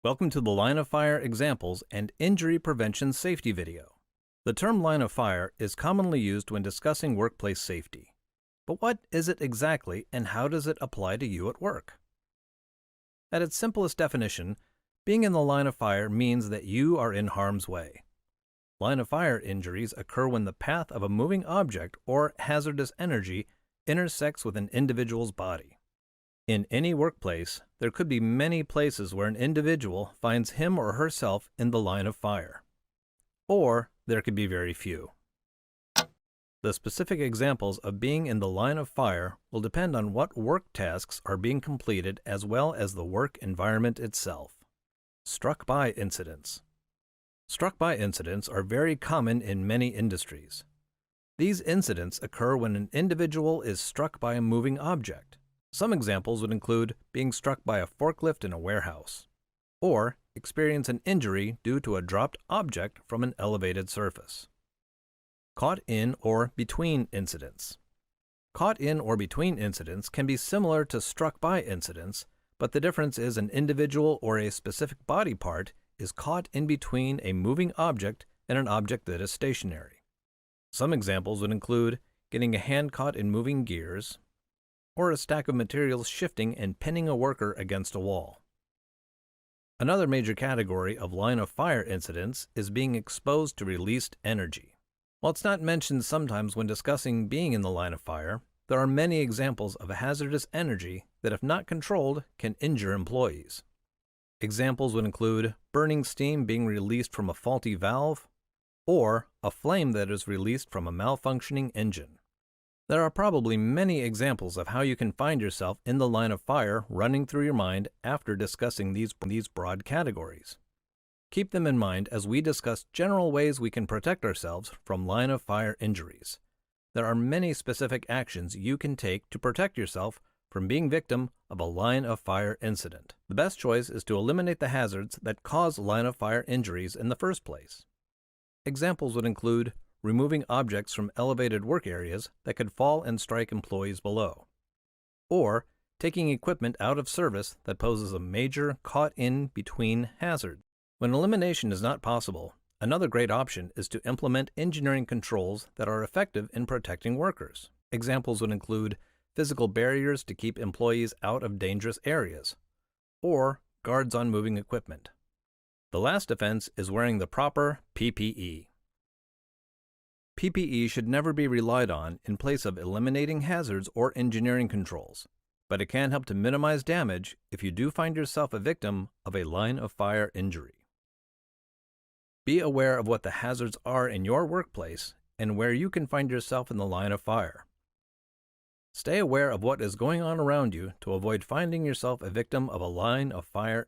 Welcome to the line of fire examples and injury prevention safety video. The term line of fire is commonly used when discussing workplace safety. But what is it exactly and how does it apply to you at work? At its simplest definition, being in the line of fire means that you are in harm's way. Line of fire injuries occur when the path of a moving object or hazardous energy intersects with an individual's body. In any workplace, there could be many places where an individual finds him or herself in the line of fire. Or there could be very few. The specific examples of being in the line of fire will depend on what work tasks are being completed as well as the work environment itself. Struck by incidents. Struck by incidents are very common in many industries. These incidents occur when an individual is struck by a moving object. Some examples would include being struck by a forklift in a warehouse, or experience an injury due to a dropped object from an elevated surface. Caught in or between incidents. Caught in or between incidents can be similar to struck by incidents, but the difference is an individual or a specific body part is caught in between a moving object and an object that is stationary. Some examples would include getting a hand caught in moving gears, or a stack of materials shifting and pinning a worker against a wall. Another major category of line of fire incidents is being exposed to released energy. While it's not mentioned sometimes when discussing being in the line of fire, there are many examples of hazardous energy that, if not controlled, can injure employees. Examples would include burning steam being released from a faulty valve, or a flame that is released from a malfunctioning engine. There are probably many examples of how you can find yourself in the line of fire running through your mind after discussing these broad categories. Keep them in mind as we discuss general ways we can protect ourselves from line of fire injuries. There are many specific actions you can take to protect yourself from being victim of a line of fire incident. The best choice is to eliminate the hazards that cause line of fire injuries in the first place. Examples would include removing objects from elevated work areas that could fall and strike employees below, or taking equipment out of service that poses a major caught-in-between hazard. When elimination is not possible, another great option is to implement engineering controls that are effective in protecting workers. Examples would include physical barriers to keep employees out of dangerous areas, or guards on moving equipment. The last defense is wearing the proper PPE. PPE should never be relied on in place of eliminating hazards or engineering controls, but it can help to minimize damage if you do find yourself a victim of a line of fire injury. Be aware of what the hazards are in your workplace and where you can find yourself in the line of fire. Stay aware of what is going on around you to avoid finding yourself a victim of a line of fire